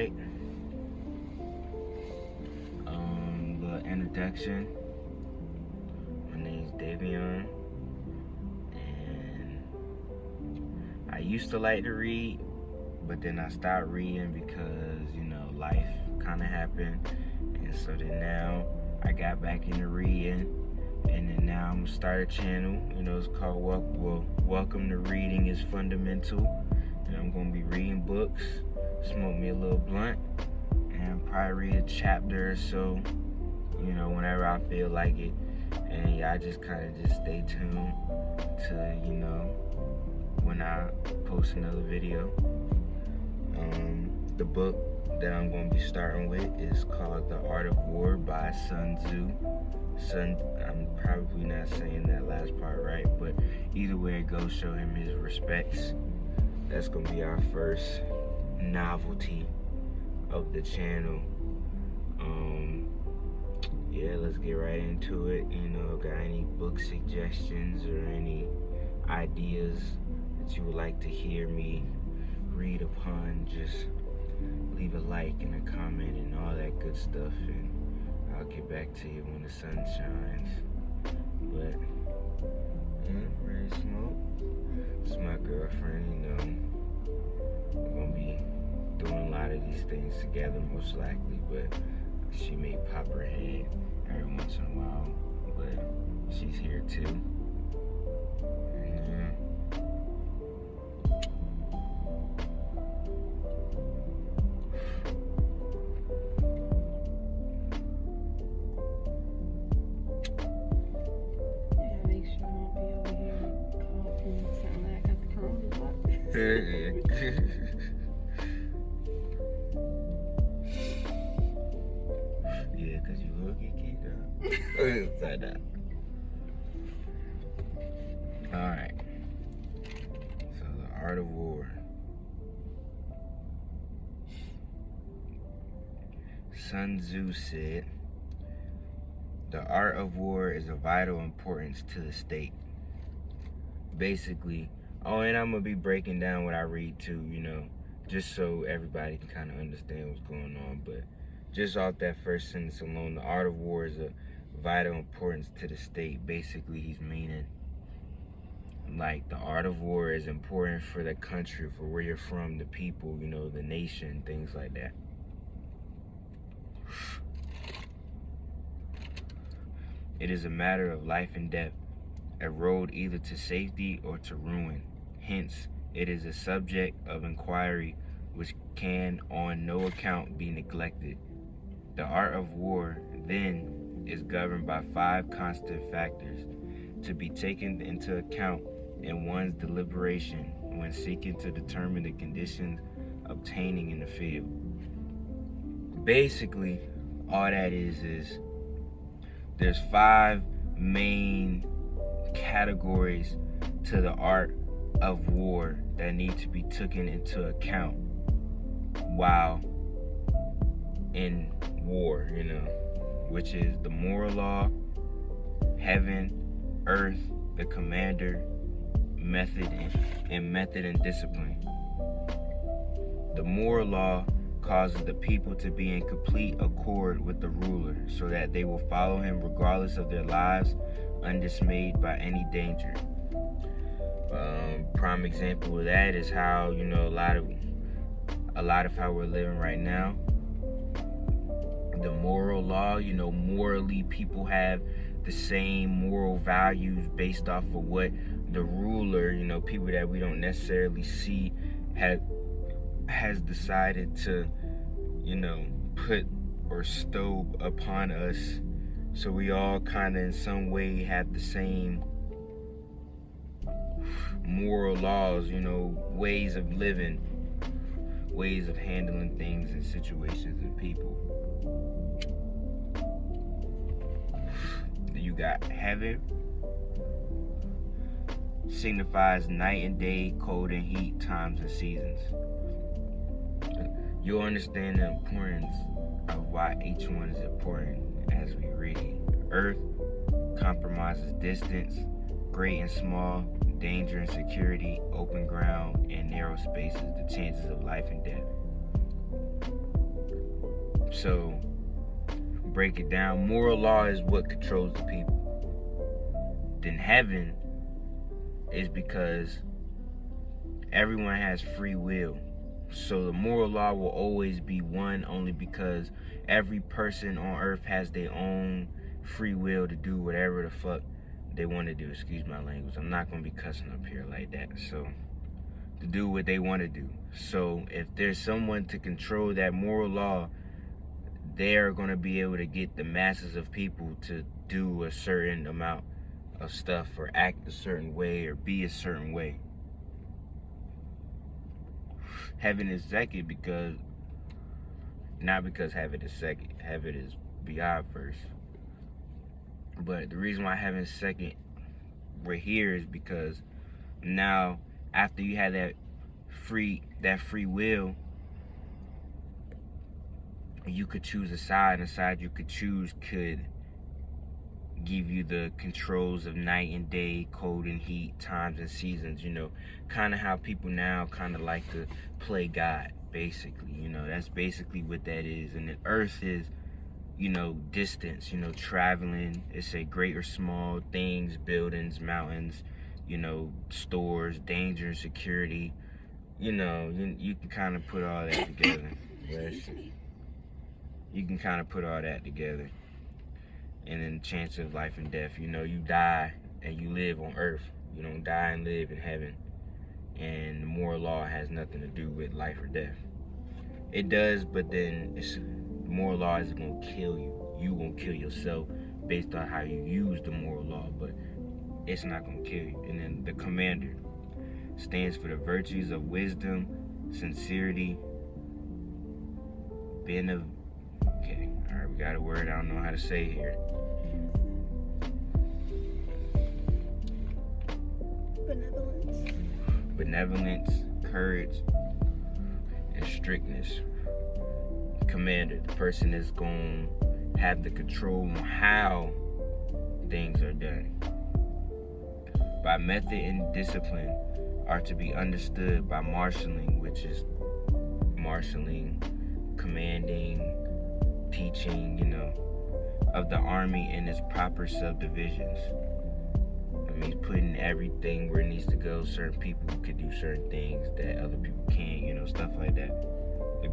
Alright. The introduction. My name's Davion. And I used to like to read, but then I stopped reading because, life kind of happened. And so then now I got back into reading. And then now I'm gonna start a channel. It's called Welcome to Reading is Fundamental. And I'm gonna be reading books, smoke me a little blunt, and probably read a chapter or so, whenever I feel like it. And y'all just kind of just stay tuned to, when I post another video. The book that I'm going to be starting with is called The Art of War by Sun Tzu. I'm probably not saying that last part right, but either way it goes, show him his respects. That's going to be our first novelty of the channel. Yeah, let's get right into it. Got any book suggestions or any ideas that you would like to hear me read upon, just leave a like and a comment and all that good stuff, and I'll get back to you when the sun shines. But ready to smoke? It's my girlfriend. We're gonna be doing a lot of these things together most likely, but she may pop her head every once in a while, but she's here too. Make sure I won't be over here coughing, sound like I got the coronavirus. Yeah, because you will get kicked out. Upside down. Alright. So, The Art of War. Sun Tzu said, "The art of war is of vital importance to the state." Basically, and I'm going to be breaking down what I read too, just so everybody can kind of understand what's going on. But just off that first sentence alone, the art of war is of vital importance to the state. Basically, he's meaning, like, the art of war is important for the country, for where you're from, the people, the nation, things like that. It is a matter of life and death, a road either to safety or to ruin. Hence, it is a subject of inquiry which can on no account be neglected. The art of war, then, is governed by 5 constant factors to be taken into account in one's deliberation when seeking to determine the conditions obtaining in the field. Basically, all that is there's 5 main categories to the art of war that need to be taken into account while in war, which is the moral law, heaven, earth, the commander, method and discipline. The moral law causes the people to be in complete accord with the ruler, so that they will follow him regardless of their lives, undismayed by any danger. Prime example of that is how, a lot of how we're living right now. The moral law, morally people have the same moral values based off of what the ruler, people that we don't necessarily see has decided to, put or stow upon us. So we all kind of in some way have the same moral laws, ways of living, ways of handling things and situations and people. You got heaven, signifies night and day, cold and heat, times and seasons. You'll understand the importance of why each one is important as we read. Earth compromises distance, great and small, danger and security, open ground and narrow spaces, the chances of life and death. So, break it down. Moral law is what controls the people. Then heaven is because everyone has free will. So the moral law will always be one, only because every person on earth has their own free will to do whatever the fuck they want to do. Excuse my language. I'm not going to be cussing up here like that. So, to do what they want to do. So, if there's someone to control that moral law, they're going to be able to get the masses of people to do a certain amount of stuff or act a certain way or be a certain way. Heaven is second because, not because heaven is second, heaven is beyond first. But the reason why heaven is second, we're here, is because now, after you have that free will, you could choose a side, and the side you could choose could give you the controls of night and day, cold and heat, times and seasons, kind of how people now kind of like to play God, basically. That's basically what that is. And the earth is, distance, traveling. It's a great or small things, buildings, mountains, stores, danger, security. You can kind of put all that together. You can kind of put all that together. And then the chance of life and death. You die and you live on earth. You don't die and live in heaven. And the moral law has nothing to do with life or death. It does, but then the moral law is going to kill you. You going to kill yourself based on how you use the moral law, but it's not going to kill you. And then the commander stands for the virtues of wisdom, sincerity, okay, all right, we got a word I don't know how to say here. Benevolence, courage, and strictness. Commander, the person is going to have the control on how things are done. By method and discipline are to be understood by marshalling, which is marshalling, commanding, teaching, of the army in its proper subdivisions. It means putting everything where it needs to go. Certain people could do certain things that other people can't, stuff like that. The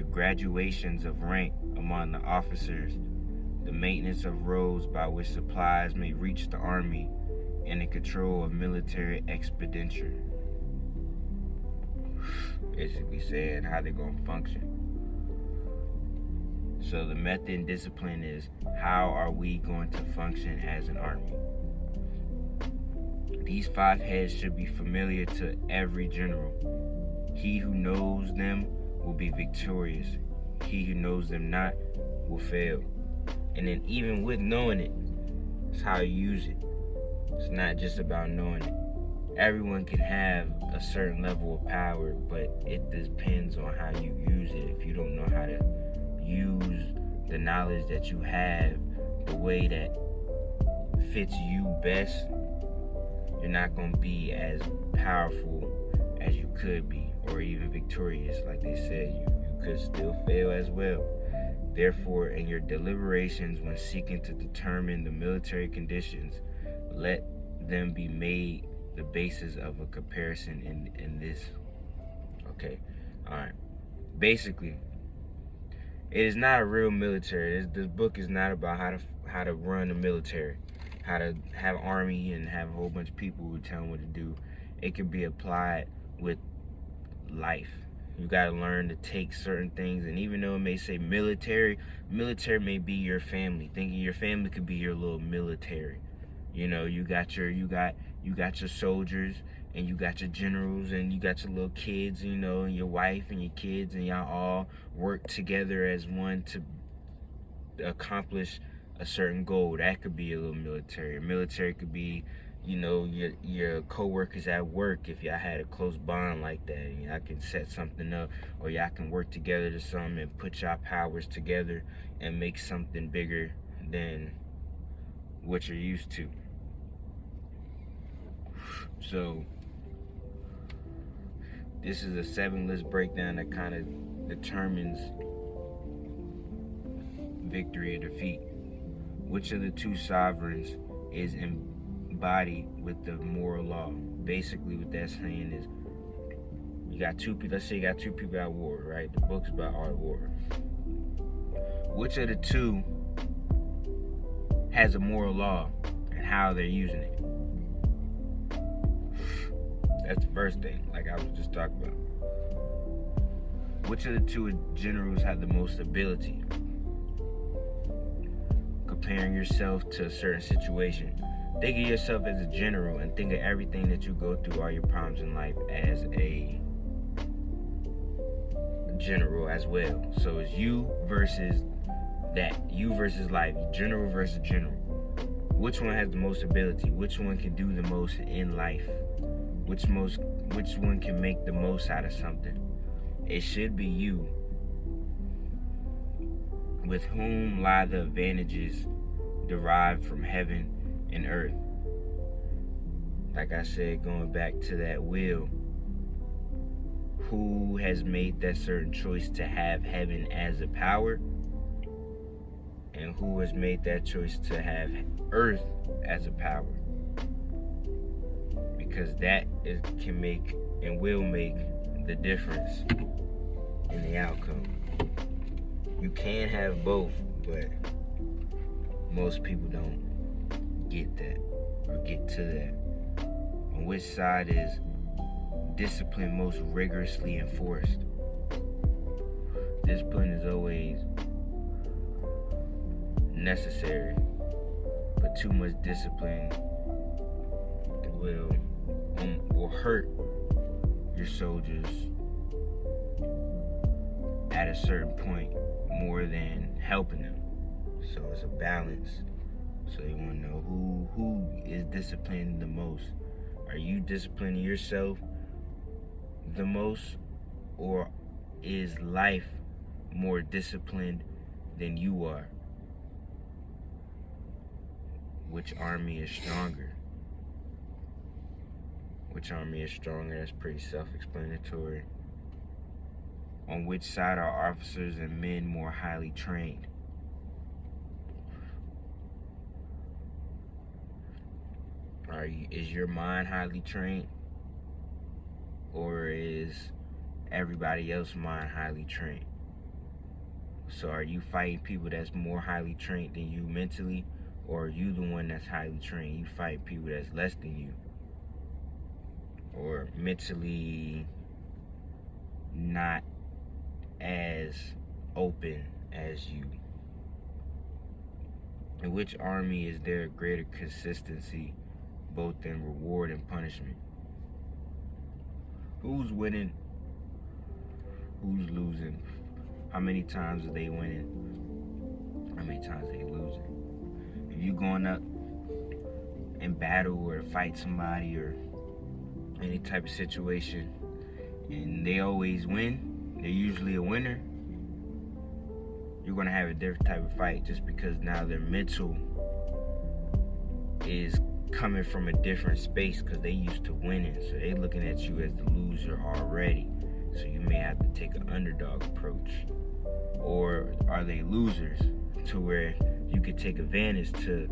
graduations of rank among the officers, the maintenance of roads by which supplies may reach the army, and the control of military expenditure. Basically saying how they're going to function. So the method and discipline is, how are we going to function as an army? These 5 heads should be familiar to every general. He who knows them will be victorious. He who knows them not will fail. And then even with knowing it, it's how you use it. It's not just about knowing it. Everyone can have a certain level of power, but it depends on how you use it. If you don't know how to use the knowledge that you have the way that fits you best, you're not going to be as powerful as you could be, or even victorious. Like they said, you could still fail as well. Therefore, in your deliberations when seeking to determine the military conditions, let them be made the basis of a comparison in this. Okay, all right. Basically, it is not a real military. This book is not about how to run a military, how to have an army and have a whole bunch of people who tell them what to do. It can be applied with life. You got to learn to take certain things, and even though it may say military may be your family. Thinking your family could be your little military. You got your soldiers, and you got your generals, and you got your little kids, and your wife and your kids, and y'all all work together as one to accomplish a certain goal. That could be a little military. Military could be, your co-workers at work. If y'all had a close bond like that, y'all can set something up, or y'all can work together to something and put y'all powers together and make something bigger than what you're used to. So This is a 7-list breakdown that kind of determines victory or defeat. Which of the two sovereigns is embodied with the moral law? Basically, what that's saying is, you got two people. Let's say you got two people at war, right? The book's about art of war. Which of the two has a moral law and how they're using it? That's the first thing, like I was just talking about. Which of the two generals have the most ability? Comparing yourself to a certain situation. Think of yourself as a general and think of everything that you go through, all your problems in life, as a general as well. So it's you versus that. You versus life. General versus general. Which one has the most ability? Which one can do the most in life? Which one can make the most out of something? It should be you. With whom lie the advantages derived from heaven and earth? Like I said, going back to that will, who has made that certain choice to have heaven as a power, and who has made that choice to have earth as a power? Because that can make and will make the difference in the outcome. You can have both, but most people don't get that or get to that. On which side is discipline most rigorously enforced? Discipline is always necessary, but too much discipline will hurt your soldiers at a certain point more than helping them. So it's a balance. So you want to know who is disciplining the most. Are you disciplining yourself the most, or is life more disciplined than you are? Which army is stronger? Which army is stronger? That's pretty self-explanatory. On which side are officers and men more highly trained? Is your mind highly trained? Or is everybody else's mind highly trained? So are you fighting people that's more highly trained than you mentally? Or are you the one that's highly trained? You fight people that's less than you, or mentally not as open as you. In which army is there greater consistency, both in reward and punishment? Who's winning? Who's losing? How many times are they winning? How many times are they losing? If you going up in battle or to fight somebody or any type of situation and they always win, they're usually a winner, you're going to have a different type of fight, just because now their mental is coming from a different space because they used to winning. So they looking at you as the loser already. So you may have to take an underdog approach. Or are they losers to where you could take advantage to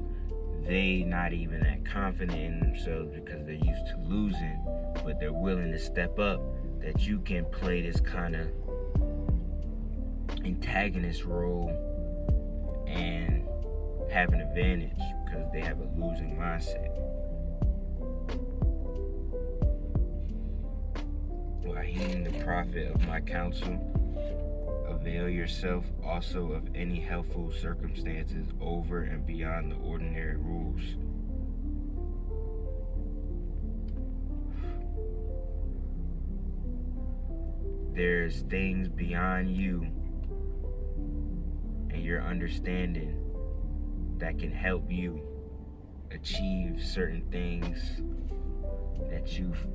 they not even that confident in themselves because they're used to losing, but they're willing to step up, that you can play this kind of antagonist role and have an advantage because they have a losing mindset. While heeding the profit of my counsel, avail yourself also of any helpful circumstances over and beyond the ordinary rules. There's things beyond you and your understanding that can help you achieve certain things that you've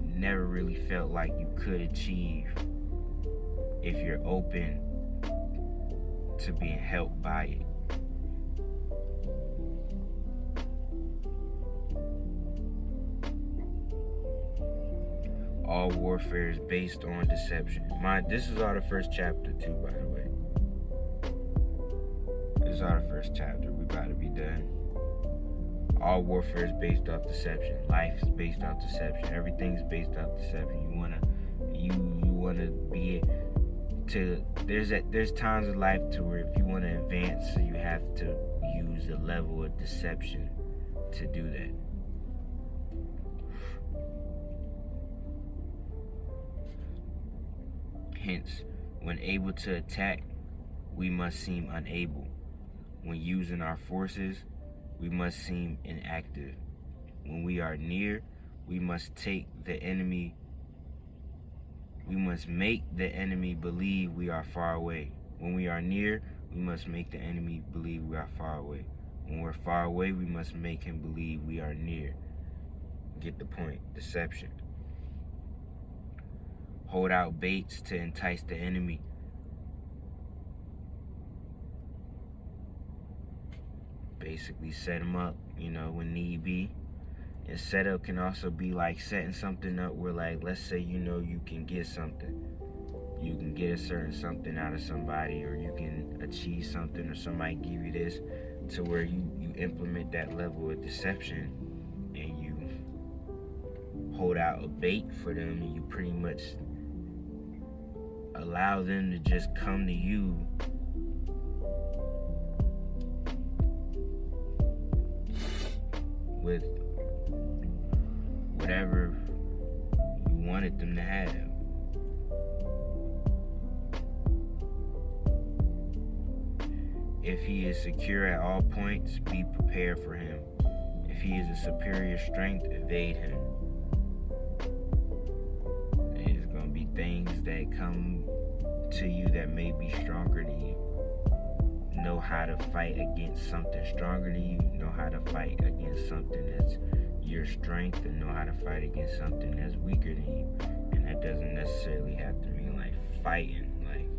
never really felt like you could achieve if you're open to being helped by it. All warfare is based on deception. This is all the first chapter too, by the way. This is all the first chapter. We about to be done. All warfare is based off deception. Life is based off deception. Everything is based off deception. You wanna be to. There's times in life to where if you want to advance, you have to use a level of deception to do that. Hence, when able to attack, we must seem unable. When using our forces, we must seem inactive. When we are near, we must make the enemy believe we are far away. When we are near, we must make the enemy believe we are far away. When we're far away, we must make him believe we are near. Get the point. Deception. Hold out baits to entice the enemy. Basically set them up, when need be. And setup can also be like setting something up where, like, let's say you can get something. You can get a certain something out of somebody, or you can achieve something, or somebody give you this, to where you implement that level of deception and you hold out a bait for them, and you pretty much allow them to just come to you with whatever you wanted them to have. If he is secure at all points, be prepared for him. If he is a superior strength, evade him. There's going to be things that come to you that may be stronger than you. Know how to fight against something stronger than you. Know how to fight against something that's your strength, and know how to fight against something that's weaker than you. And that doesn't necessarily have to mean like fighting, like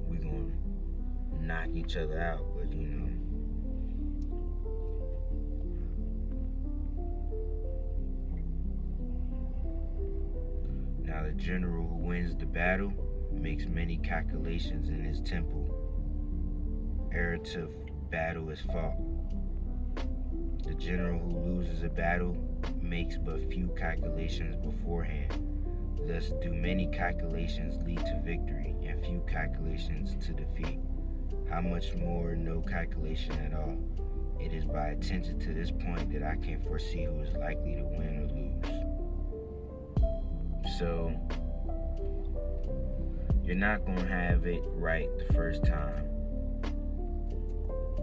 we gonna knock each other out, but Now the general who wins the battle makes many calculations in his temple. Ere to battle is fought. The general who loses a battle makes but few calculations beforehand. Thus do many calculations lead to victory, and few calculations to defeat. How much more no calculation at all? It is by attention to this point that I can foresee who is likely to win or lose. So, you're not going to have it right the first time.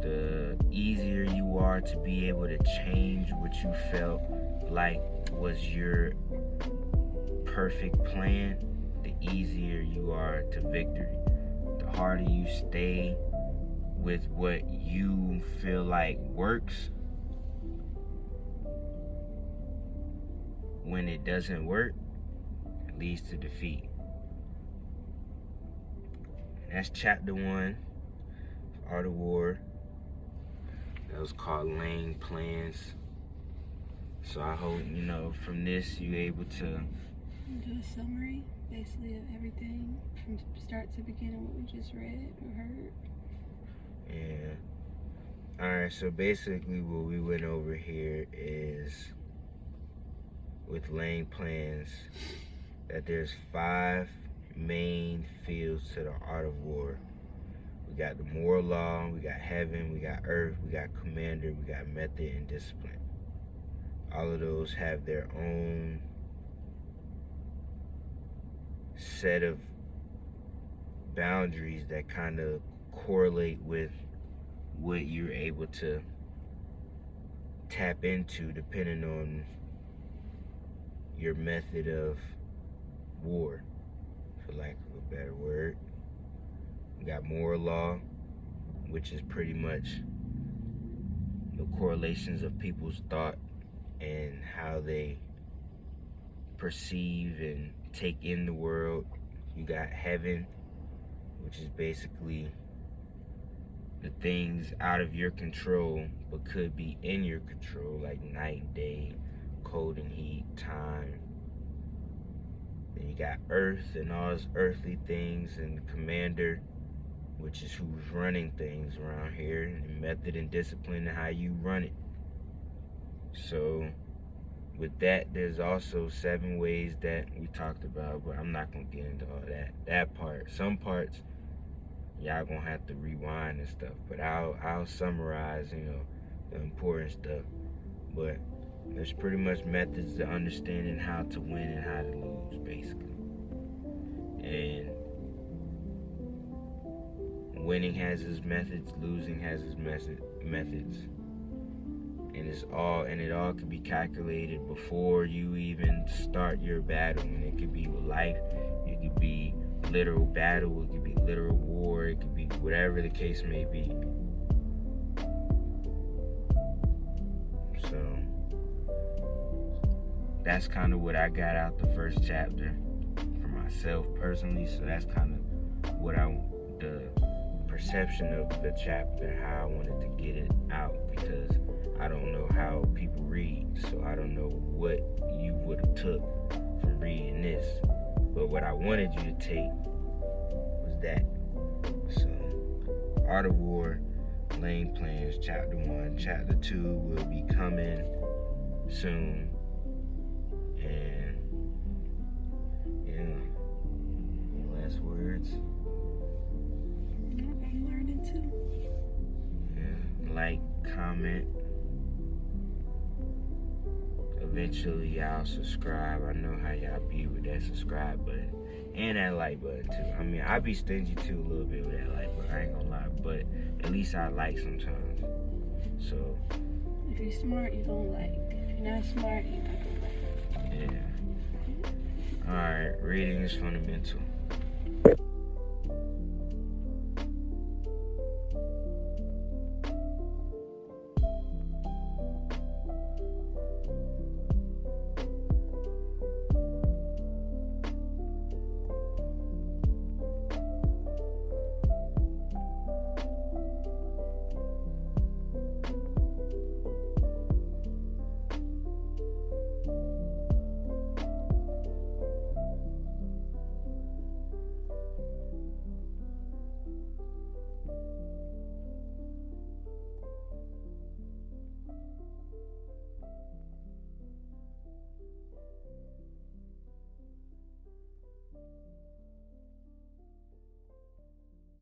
The easier you are to be able to change what you felt like was your perfect plan, the easier you are to victory. The harder you stay with what you feel like works, when it doesn't work, it leads to defeat. And that's chapter 1, Art of War. That was called Laying Plans. So I hope, from this you're able to do a summary, basically, of everything from start to beginning, what we just read or heard. Yeah. Alright, so basically what we went over here is, with laying plans, that there's 5 main fields to the art of war. We got the moral law, we got heaven, we got earth, we got commander, we got method and discipline. All of those have their own set of boundaries that kind of correlate with what you're able to tap into depending on your method of war, for lack of a better word. We got moral law, which is pretty much the correlations of people's thought and how they perceive and take in the world. You got heaven, which is basically the things out of your control but could be in your control, like night and day, cold and heat, time, the And you got Earth and all its earthly things, and Commander, which is who's running things around here, and method and discipline and how you run it. So with that, there's also 7 ways that we talked about, but I'm not gonna get into all that part. Some parts y'all gonna have to rewind and stuff, but I'll summarize, the important stuff. But there's pretty much methods to understanding how to win and how to lose, basically. And winning has its methods, losing has its methods. And it all can be calculated before you even start your battle. And it could be with life, it could be literal battle, it could be literal war, it could be whatever the case may be. So that's kind of what I got out the first chapter for myself personally. So that's kind of what the perception of the chapter, how I wanted to get it out, because I don't know how people read, so I don't know what you would have took from reading this. But what I wanted you to take was that. So, Art of War, Laying Plans, Chapter 1. Chapter 2 will be coming soon. And, yeah. Any last words? I'm learning too. Yeah. Like, comment. Eventually y'all subscribe. I know how y'all be with that subscribe button and that like button too. I mean, I be stingy too a little bit with that like button, I ain't gonna lie, but at least I like sometimes. So if you're smart, you don't like. If you're not smart, you're not gonna like. yeah. Alright, reading is fundamental.